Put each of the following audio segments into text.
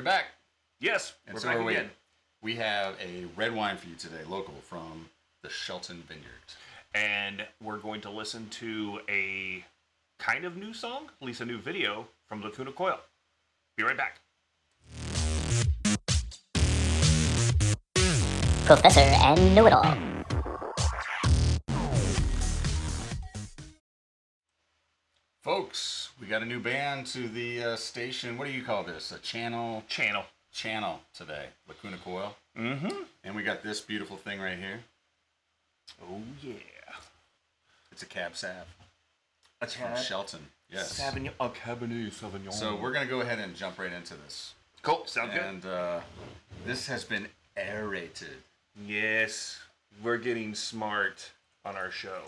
You're back. Yes, And we're so back are we. again. We have a red wine for you today, local, from the Shelton Vineyards. And we're going to listen to a kind of new song, at least a new video, from Lacuna Coil. Be right back. Professor and Know-It-All. Folks, we got a new band to the station. What do you call this? A channel? Channel today. Lacuna Coil. Mm-hmm. And we got this beautiful thing right here. Oh, yeah. It's a Cab Sav. It's from Shelton. Yes. A Cabernet Sauvignon. So we're going to go ahead and jump right into this. Cool. Sounds good. And this has been aerated. Yes. We're getting smart on our show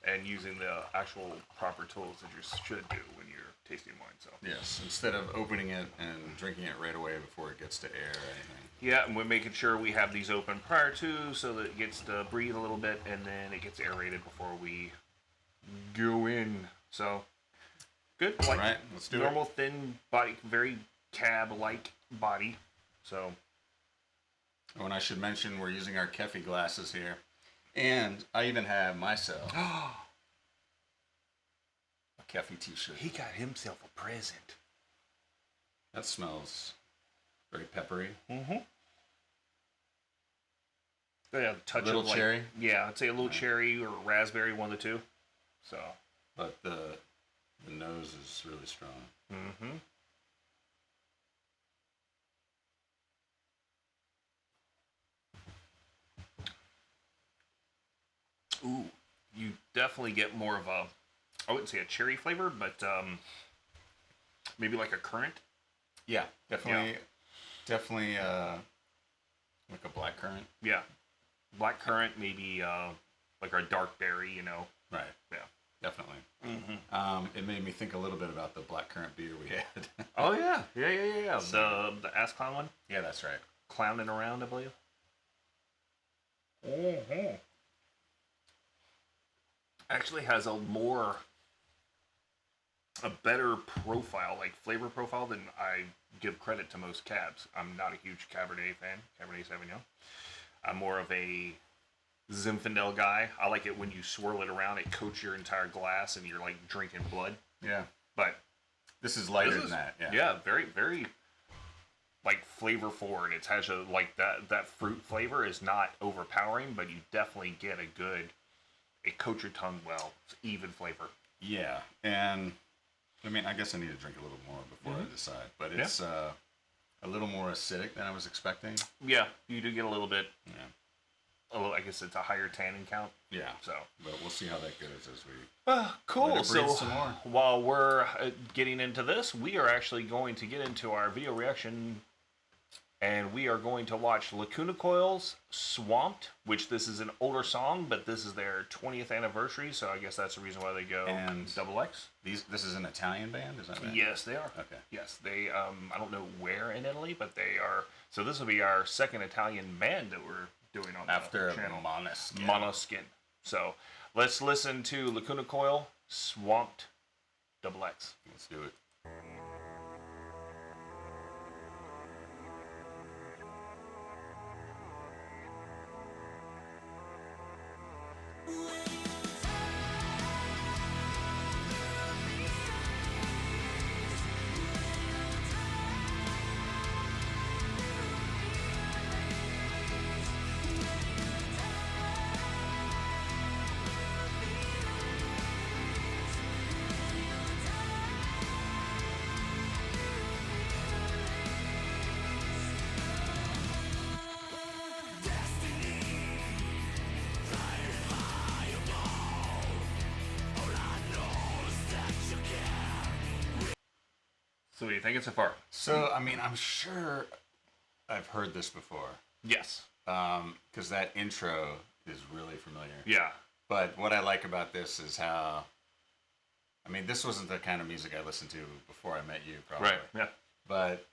and using the actual proper tools that you should do when you're tasting wine. So Yes, instead of opening it and drinking it right away before it gets to air or anything. yeah, and we're making sure we have these open prior to so that it gets to breathe a little bit and then it gets aerated before we go in. So good. All right, let's do it. Normal thin body, very cab-like body. So Oh, and I should mention we're using our Keffi glasses here. And I even have myself a Keffi t-shirt. he got himself a present. That smells very peppery. Mm-hmm. Yeah, a touch Little of like, cherry? Yeah, I'd say a little cherry or raspberry, one of the two. So. But the nose is really strong. Mm-hmm. Ooh, you definitely get more of a, I wouldn't say a cherry flavor, but maybe like a currant. Yeah, definitely like a black currant. Yeah, black currant, maybe like our dark berry, you know. Right. Yeah. Definitely. Mm-hmm. It made me think a little bit about the black currant beer we had. Oh yeah, yeah. The Ass Clown one, Yeah, that's right. clowning around, I believe. Mm-hmm. Actually has a better profile, like flavor profile, than I give credit to most cabs. I'm not a huge Cabernet fan, Cabernet Sauvignon. I'm more of a Zinfandel guy. I like it when you swirl it around, it coats your entire glass, and you're like drinking blood. Yeah. But This is lighter than that. Yeah. yeah, very, very like flavor forward. It has a like that fruit flavor is not overpowering, but you definitely get it coats your tongue well. It's even flavor. Yeah. And I mean, I guess I need to drink a little more before I decide. But it's a little more acidic than I was expecting. Yeah, you do get a little bit. Yeah. I guess it's a higher tannin count. Yeah. So, But we'll see how that goes as we cool. let it breathe So some more. while we're getting into this, we are actually going to get into our video reaction, and we are going to watch Lacuna Coil's Swamped, which this is an older song, but this is their 20th anniversary, so I guess that's the reason why they go And double X. This is an Italian band, is that right? Yes, they are. Okay. Yes, they. I don't know where in Italy, but they are. So this will be our second Italian band that we're doing on After the channel. Monoskin. Monoskin. So let's listen to Lacuna Coil Swamped Double X. Let's do it. So what do you think so far? So, I mean, I'm sure I've heard this before. Yes. Because that intro is really familiar. Yeah. But what I like about this is how, I mean, this wasn't the kind of music I listened to before I met you, probably. Right. Yeah. But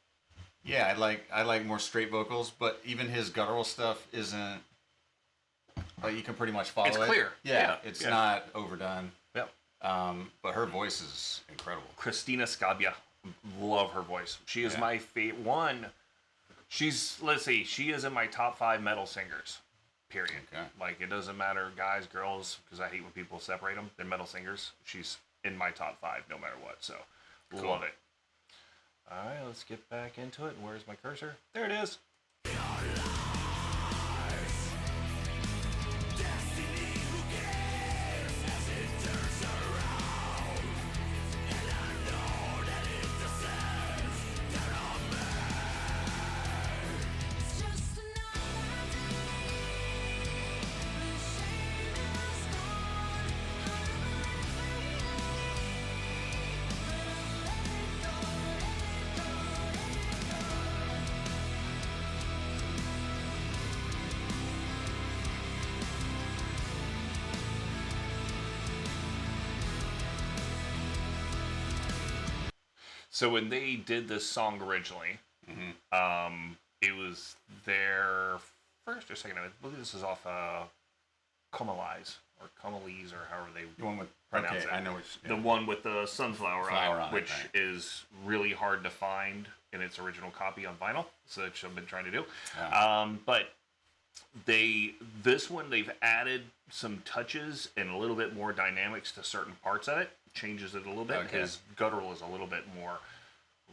yeah, I like more straight vocals. But even his guttural stuff isn't. Like you can pretty much follow It's it. clear. Yeah, it's Yeah. not overdone. Yep. But her voice is incredible. Christina Scabbia. Love her voice. She is Yeah. my favorite one. Let's see, she is in my top 5 metal singers. Period. Okay. Like, it doesn't matter, guys, girls, because I hate when people separate them. They're metal singers. She's in my top 5 no matter what. So, Cool. love it. All right, let's get back into it. Where's my cursor? There it is. So when they did this song originally, it was their first or second. I believe this is off Comalies or Comalies or however they The one with pronounce it. I know which. The one with the sunflower Flower on on it, it, which right. is really hard to find in its original copy on vinyl, so that's what I've been trying to do. Yeah. But this one they've added some touches and a little bit more dynamics to certain parts of it. Changes it a little bit. Okay. His guttural is a little bit more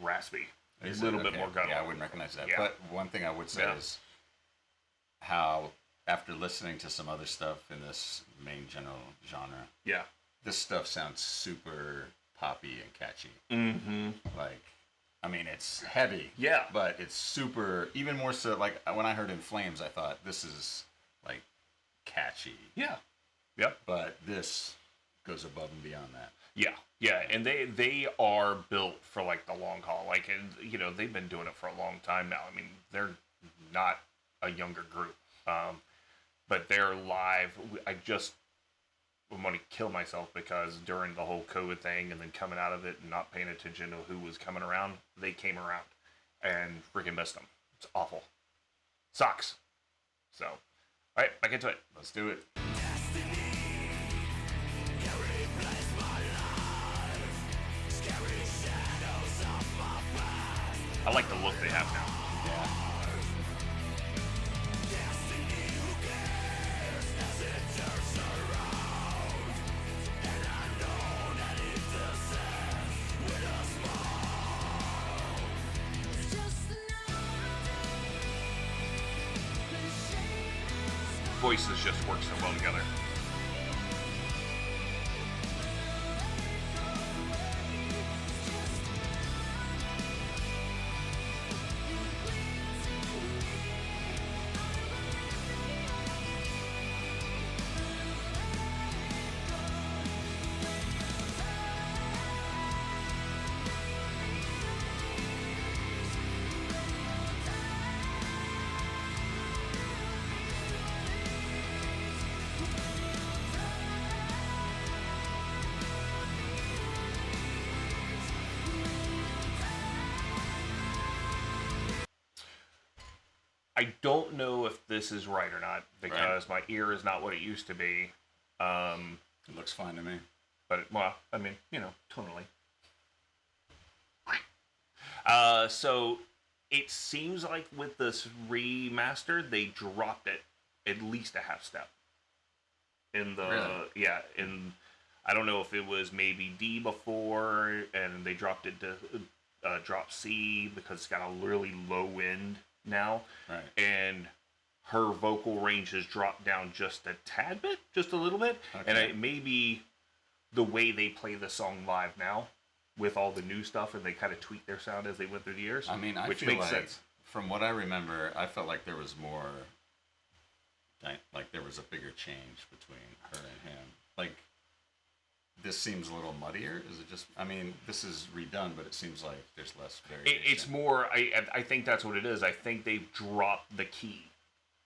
raspy. Is A little it? bit Okay. more guttural. Yeah, I wouldn't recognize that. Yeah. But one thing I would say Yeah. is how, after listening to some other stuff in this main general genre, Yeah. this stuff sounds super poppy and catchy. Mm-hmm. Like, I mean, it's heavy. Yeah. But it's super, even more so, like, when I heard In Flames, I thought, this is, like, catchy. Yeah. Yep. But this goes above and beyond that. Yeah, yeah, and they are built for like the long haul. Like, and you know, they've been doing it for a long time now. I mean, they're not a younger group, but they're live. I just want to kill myself because during the whole COVID thing and then coming out of it and not paying attention to who was coming around, they came around and freaking missed them. It's awful. Sucks. So, all right, back into it. Let's do it. I like the look they have now. Yeah. Voices just work so well together. I don't know if this is right or not because my ear is not what it used to be. It looks fine to me. But, well, I mean, you know, tonally. So it seems like with this remaster, they dropped it at least a half step. In the, Really? yeah, I don't know if it was maybe D before and they dropped it to drop C because it's got a really low end now. Right. And her vocal range has dropped down just a tad bit, just a little bit. Okay. And it may be the way they play the song live now with all the new stuff and they kind of tweak their sound as they went through the years. I mean, I which feel makes like, sense. from what I remember, I felt like there was more, like there was a bigger change between her and him. Like, this seems a little muddier. Is it just, I mean, this is redone, but it seems like there's less variation. It's more, I think that's what it is. I think they've dropped the key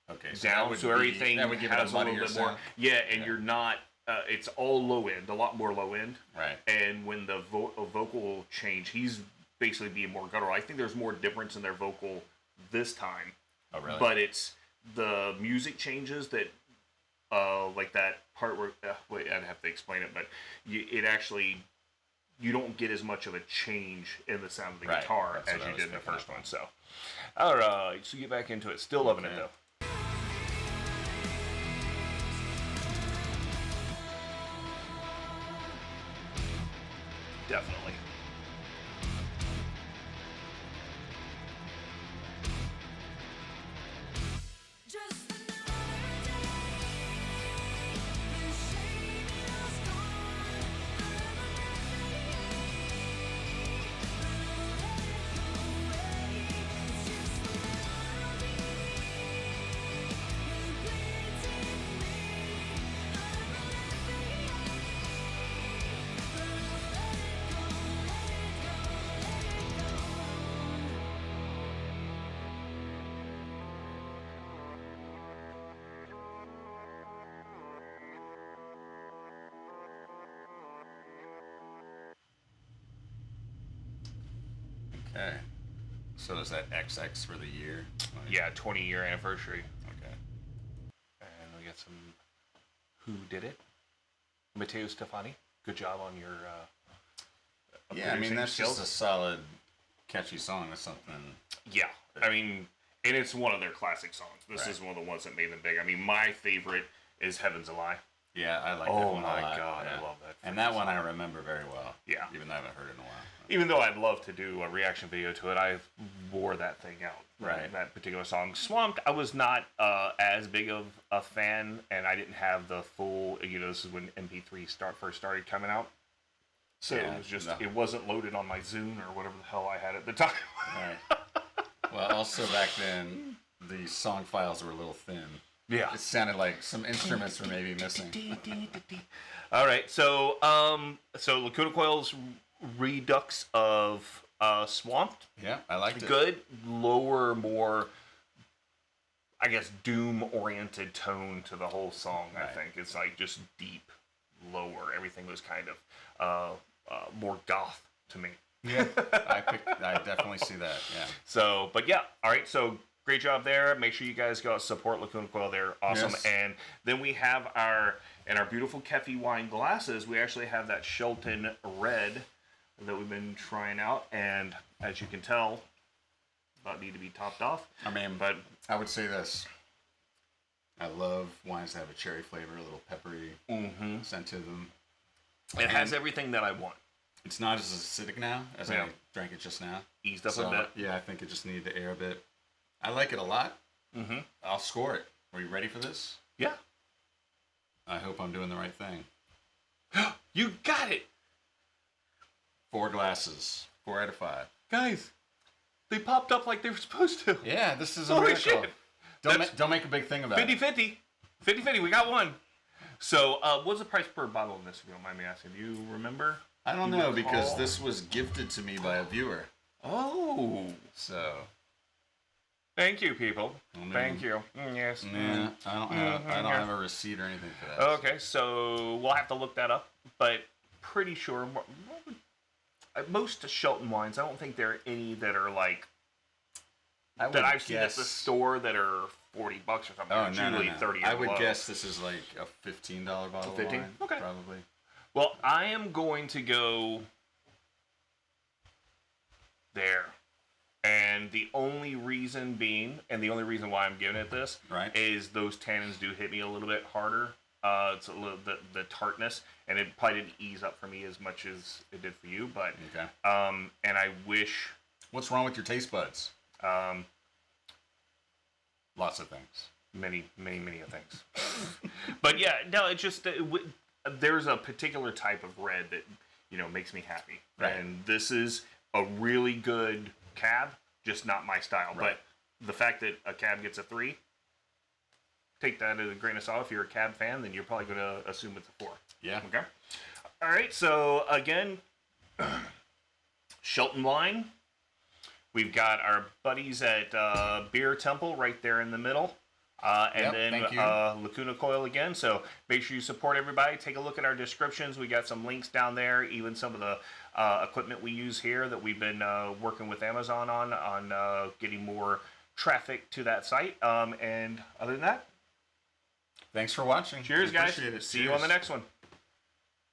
okay, down that so would everything that would give it has a little muddier bit more. sound. Yeah, and Yeah. you're not, it's all low end, a lot more low end. Right. And when the vocal change, he's basically being more guttural. I think there's more difference in their vocal this time. Oh, really? But it's the music changes that, like that part where, wait, I'd have to explain it, but it actually you don't get as much of a change in the sound of the Right. guitar That's as what I you was did in the picking first up one. on. So, all right, so get back into it. Still loving it Okay. though. Definitely. Just another day, the shame is gone, it's just the melody, it bleeds in me, Okay. So is that XX for the year? Like, Yeah, 20-year anniversary. Okay. And we got some Who Did It? Matteo Stefani. Good job on your Yeah, I mean, producing that's skills. just a solid, catchy song. That's something. Yeah, I mean, and it's one of their classic songs. This Right. is one of the ones that made them big. I mean, my favorite is Heaven's a Lie. Yeah, I like that Oh one a my lot. God, yeah. I love that And freaking that one song. I remember very well. Yeah. Even though I haven't heard it in a while. Even though I'd love to do a reaction video to it, I wore that thing out. Right. That particular song. Swamped, I was not as big of a fan, and I didn't have the full, this is when MP3 first started coming out. So Yeah, it was just, no. it wasn't loaded on my Zune or whatever the hell I had at the time. Right. Well, also back then, the song files were a little thin. Yeah. It sounded like some instruments were maybe missing. All right, so Lacuna Coil's redux of Swamped, Yeah, I liked it. good, lower, more, I guess, doom-oriented tone to the whole song. I Right. think it's like just deep, lower. Everything was kind of more goth to me. Yeah, I definitely see that. Yeah. So, but yeah, all right. So great job there. Make sure you guys go support Lacuna Coil. They're awesome. Yes. And then we have our beautiful Kefi wine glasses. We actually have that Shelton Red that we've been trying out, and as you can tell, about need to be topped off. I mean, But I would say this. I love wines that have a cherry flavor, a little peppery scent to them. it has everything that I want. It's not as acidic now as Yeah. I drank it just now. Eased up So, a bit. yeah, I think it just needed to air a bit. I like it a lot. Mm-hmm. I'll score it. Are you ready for this? Yeah, I hope I'm doing the right thing. you got it, 4 glasses. 4 out of 5. guys. They popped up like they were supposed to. Yeah, this is a Holy miracle. shit. Don't make a big thing about 50-50. it. 50-50. We got one. So, what's the price per bottle in this, if you don't mind me asking? Do you remember? I don't You know recall? because this was gifted to me by a viewer. Oh. So, Thank you, people. mean- Thank you. Yes. yeah, I don't have a receipt or anything for that. Okay, so we'll have to look that up, but pretty sure most Shelton wines, I don't think there are any that are like I that I've seen at the store that are $40 or something. Oh, It's no, no, usually no. 30 I or would below. guess this is like a $15 bottle of 15? wine. Okay. Probably. Well, I am going to go there. And the only reason being, and the only reason why I'm giving it this, Right. is those tannins do hit me a little bit harder. It's a little the tartness, and it probably didn't ease up for me as much as it did for you. But Okay. and I wish What's wrong with your taste buds? um, Lots of things. many of things. But yeah, no, it just there's a particular type of red that makes me happy, Right. and this is a really good cab, just not my style. Right. But the fact that a cab gets a 3, take that as a grain of salt. If you're a cab fan, then you're probably going to assume it's a 4. Yeah. Okay. All right. So again, Shelton wine. We've got our buddies at Beer Temple right there in the middle. And Yep, then thank you. Lacuna Coil again. So make sure you support everybody. Take a look at our descriptions. We got some links down there, even some of the equipment we use here that we've been working with Amazon on getting more traffic to that site. And other than that, Thanks for watching. cheers, guys. Appreciate it. See you on the Cheers. next one.